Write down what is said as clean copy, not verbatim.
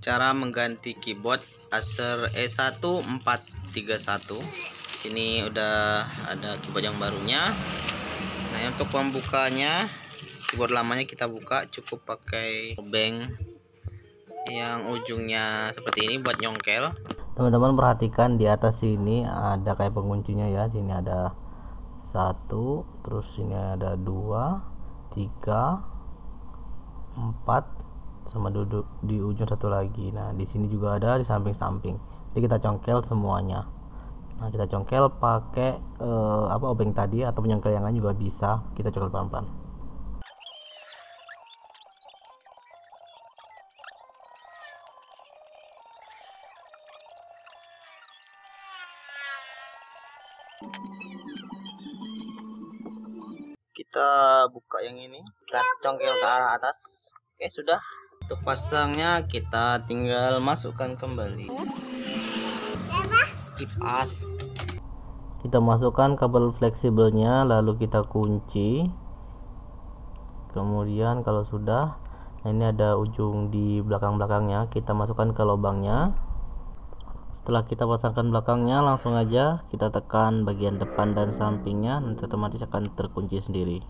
Cara mengganti keyboard Acer E1431. Ini udah ada keyboard yang barunya. Nah, untuk pembukanya, keyboard lamanya kita buka cukup pakai obeng yang ujungnya seperti ini buat nyongkel. Teman-teman perhatikan di atas sini ada kayak penguncinya ya. Sini ada 1, terus sini ada 2, 3, 4, sama duduk di ujung satu lagi. Nah, di sini juga ada di samping-samping. Jadi kita congkel semuanya. Nah, kita congkel pakai obeng tadi, atau penyongkel yang lain juga bisa. Kita congkel pelan-pelan. Kita buka yang ini, kita congkel ke arah atas. Oke, sudah. Untuk pasangnya kita tinggal masukkan kembali kipas. Kita masukkan kabel fleksibelnya, lalu kita kunci. Kemudian kalau sudah, nah ini ada ujung di belakang-belakangnya, kita masukkan ke lubangnya. Setelah kita pasangkan belakangnya, langsung aja kita tekan bagian depan dan sampingnya, nanti otomatis akan terkunci sendiri.